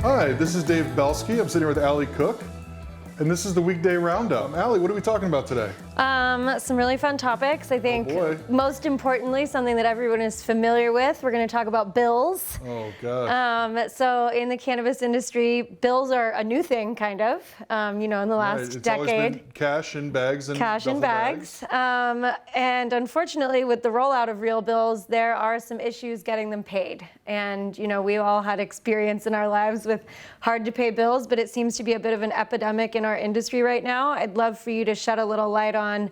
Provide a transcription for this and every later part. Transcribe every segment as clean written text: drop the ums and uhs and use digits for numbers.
Hi, this is Dave Belsky. I'm sitting here with Allie Cook, and this is the Weekday Roundup. Allie, what are we talking about today? Some really fun topics. I think most importantly, something that everyone is familiar with. We're going to talk about bills. Oh, God. So in the cannabis industry, bills are a new thing, kind of, in the last It's always decade. been cash in bags and Cash in duffel bags. And unfortunately, with the rollout of real bills, there are some issues getting them paid. And, we all had experience in our lives with hard to pay bills, but it seems to be a bit of an epidemic in our industry right now. I'd love for you to shed a little light on,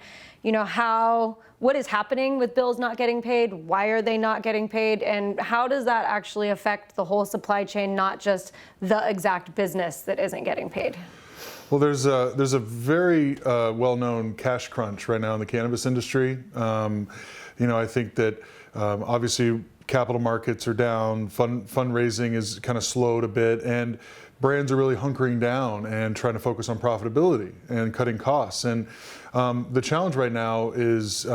what is happening with bills not getting paid, why are they not getting paid, and how does that actually affect the whole supply chain, not just the exact business that isn't getting paid? Well, there's a very well-known cash crunch right now in the cannabis industry. I think that obviously capital markets are down, fundraising is kind of slowed a bit, and brands are really hunkering down and trying to focus on profitability and cutting costs. And the challenge right now is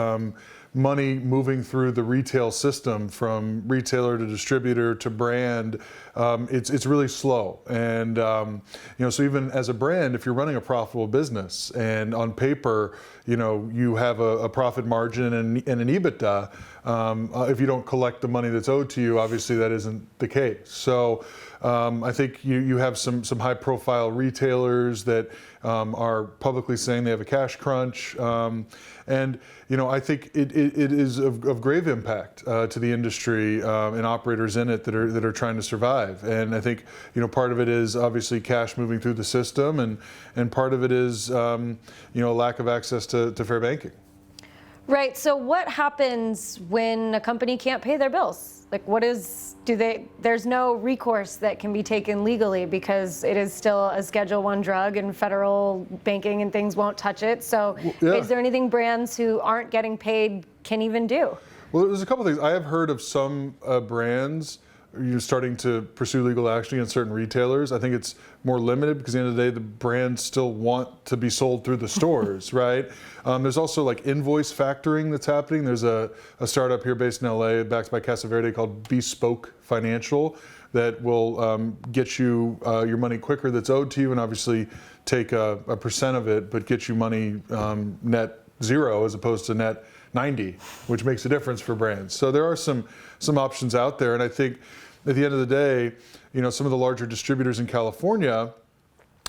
money moving through the retail system from retailer to distributor to brand. It's really slow. And, so even as a brand, if you're running a profitable business and on paper, you have a profit margin and an EBITDA, if you don't collect the money that's owed to you, obviously that isn't the case. So I think you have some high profile retailers that are publicly saying they have a cash crunch. And I think it is of grave impact to the industry and operators in it that are trying to survive. And I think part of it is obviously cash moving through the system, and part of it is lack of access to fair banking. Right. So what happens when a company can't pay their bills? Like, there's no recourse that can be taken legally because it is still a Schedule I drug and federal banking and things won't touch it. So Is there anything brands who aren't getting paid can even do? Well, there's a couple things. I have heard of some brands starting to pursue legal action against certain retailers. I think it's more limited because at the end of the day, the brands still want to be sold through the stores, right? There's also like invoice factoring that's happening. There's a startup here based in LA, backed by Casa Verde, called Bespoke Financial, that will get you your money quicker that's owed to you, and obviously take a percent of it, but get you money net zero as opposed to net 90, which makes a difference for brands. So there are some options out there, and I think at the end of the day, some of the larger distributors in California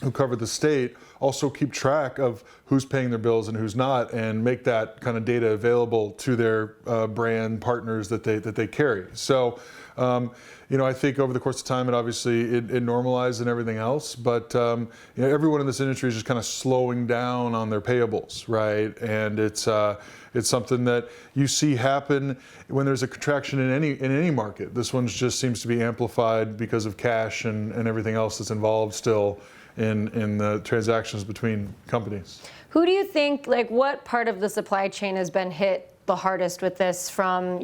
who cover the state also keep track of who's paying their bills and who's not, and make that kind of data available to their brand partners that they carry. So, I think over the course of time, it obviously it normalized and everything else, but everyone in this industry is just kind of slowing down on their payables, right? And it's something that you see happen when there's a contraction in any market. This one just seems to be amplified because of cash and everything else that's involved still in the transactions between companies. Who do you think, what part of the supply chain has been hit the hardest with this, from,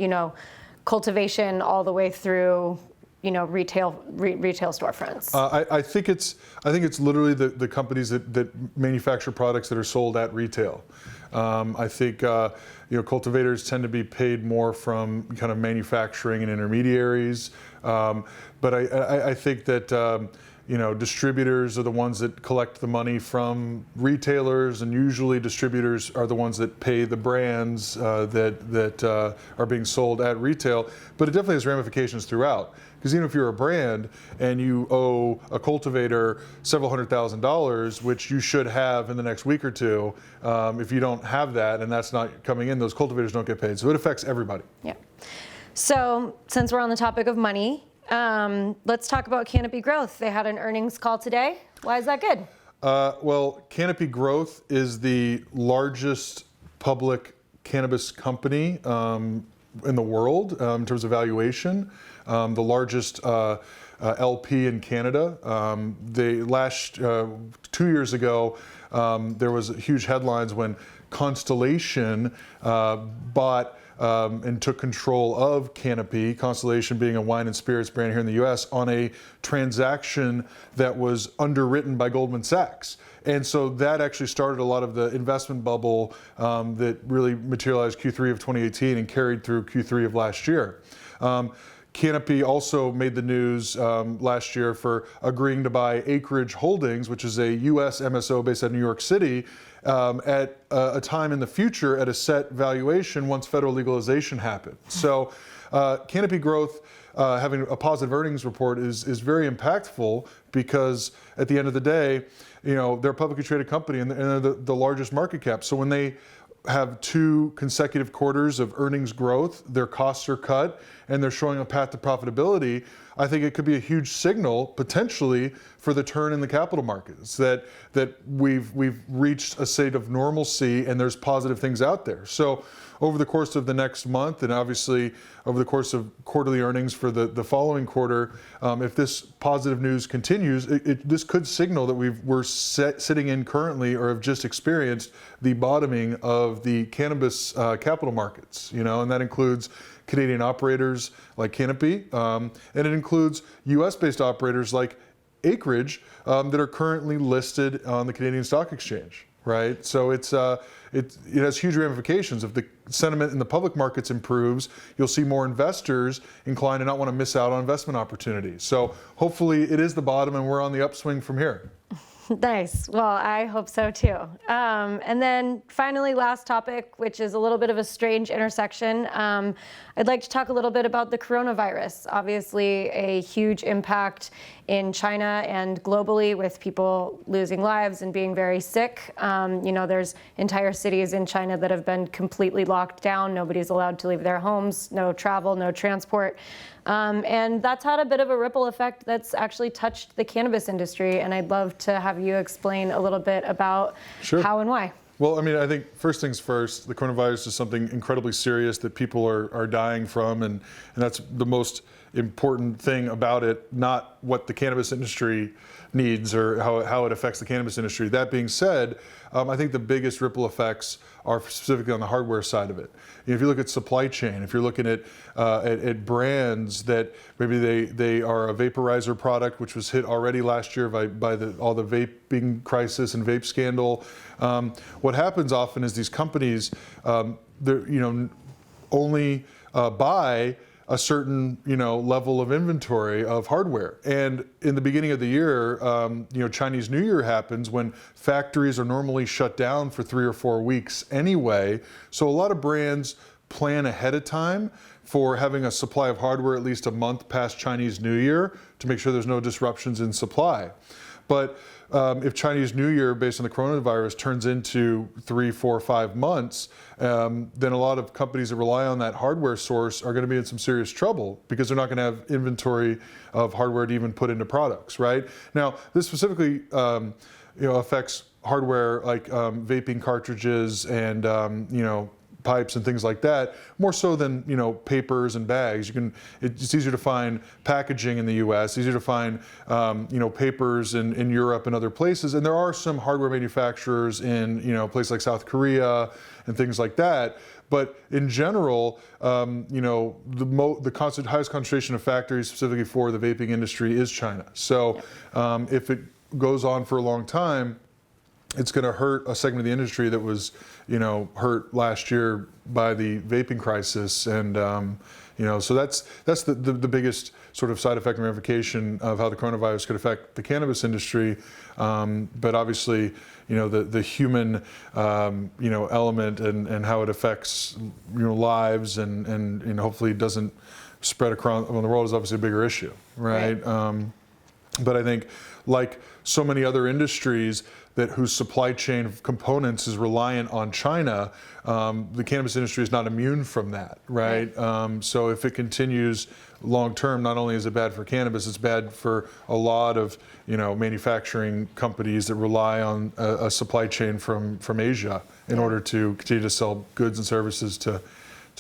cultivation all the way through, retail storefronts? I think it's literally the companies that manufacture products that are sold at retail. I think cultivators tend to be paid more from kind of manufacturing and intermediaries, but I think that distributors are the ones that collect the money from retailers, and usually distributors are the ones that pay the brands that are being sold at retail. But it definitely has ramifications throughout. Because even if you're a brand and you owe a cultivator several $100,000, which you should have in the next week or two, if you don't have that and that's not coming in, those cultivators don't get paid. So it affects everybody. Yeah. So since we're on the topic of money, let's talk about Canopy Growth. They had an earnings call today. Why is that good? Well, Canopy Growth is the largest public cannabis company in the world in terms of valuation. The largest LP in Canada. They 2 years ago, there was huge headlines when Constellation bought and took control of Canopy, Constellation being a wine and spirits brand here in the US, on a transaction that was underwritten by Goldman Sachs. And so that actually started a lot of the investment bubble that really materialized Q3 of 2018 and carried through Q3 of last year. Canopy also made the news last year for agreeing to buy Acreage Holdings, which is a U.S. MSO based out of New York City, at a time in the future at a set valuation once federal legalization happens. So Canopy Growth having a positive earnings report is very impactful, because at the end of the day, they're a publicly traded company and they're the largest market cap. So when they have 2 consecutive quarters of earnings growth, their costs are cut, and they're showing a path to profitability, I think it could be a huge signal potentially for the turn in the capital markets, that we've reached a state of normalcy and there's positive things out there. So over the course of the next month, and obviously over the course of quarterly earnings for the following quarter, if this positive news continues, this could signal that we're sitting in currently, or have just experienced, the bottoming of the cannabis capital markets, and that includes Canadian operators like Canopy, and it includes US-based operators like Acreage that are currently listed on the Canadian Stock Exchange, right? So it has huge ramifications. If the sentiment in the public markets improves, you'll see more investors inclined to not want to miss out on investment opportunities. So hopefully it is the bottom and we're on the upswing from here. Nice. Well, I hope so too. And then finally, last topic, which is a little bit of a strange intersection. I'd like to talk a little bit about the coronavirus. Obviously, a huge impact in China and globally, with people losing lives and being very sick. There's entire cities in China that have been completely locked down. Nobody's allowed to leave their homes, no travel, no transport. And that's had a bit of a ripple effect that's actually touched the cannabis industry. And I'd love to have you explain a little bit about how and why. Well, I think first things first, the coronavirus is something incredibly serious that people are dying from, and that's the most important thing about it, not what the cannabis industry needs or how it affects the cannabis industry. That being said, I think the biggest ripple effects are specifically on the hardware side of it. If you look at supply chain, if you're looking at brands that maybe they are a vaporizer product, which was hit already last year by all the vaping crisis and vape scandal, what happens often is these companies only buy a certain level of inventory of hardware. And in the beginning of the year, Chinese New Year happens when factories are normally shut down for 3 or 4 weeks anyway. So a lot of brands plan ahead of time for having a supply of hardware at least a month past Chinese New Year to make sure there's no disruptions in supply. But if Chinese New Year, based on the coronavirus, turns into 3, 4, 5 months, then a lot of companies that rely on that hardware source are going to be in some serious trouble, because they're not going to have inventory of hardware to even put into products, right? Now, this specifically affects hardware like vaping cartridges and pipes and things like that, more so than papers and bags. It's easier to find packaging in the U.S., easier to find papers in Europe and other places, and there are some hardware manufacturers in places like South Korea and things like that. But in general, the highest concentration of factories specifically for the vaping industry is China. So if it goes on for a long time, it's going to hurt a segment of the industry that was, hurt last year by the vaping crisis, and so that's the biggest sort of side effect and ramification of how the coronavirus could affect the cannabis industry. But obviously, the human, element and how it affects, lives and hopefully doesn't spread across the world is obviously a bigger issue, right? But I think, like so many other industries whose supply chain of components is reliant on China, the cannabis industry is not immune from that, right? So if it continues long term, not only is it bad for cannabis, it's bad for a lot of manufacturing companies that rely on a supply chain from Asia in order to continue to sell goods and services to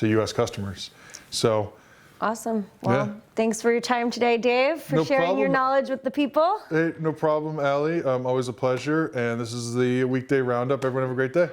U.S. customers. So. Awesome. Well, thanks for your time today, Dave, for sharing your knowledge with the people. Hey, no problem, Allie. Always a pleasure. And this is the Weekday Roundup. Everyone have a great day.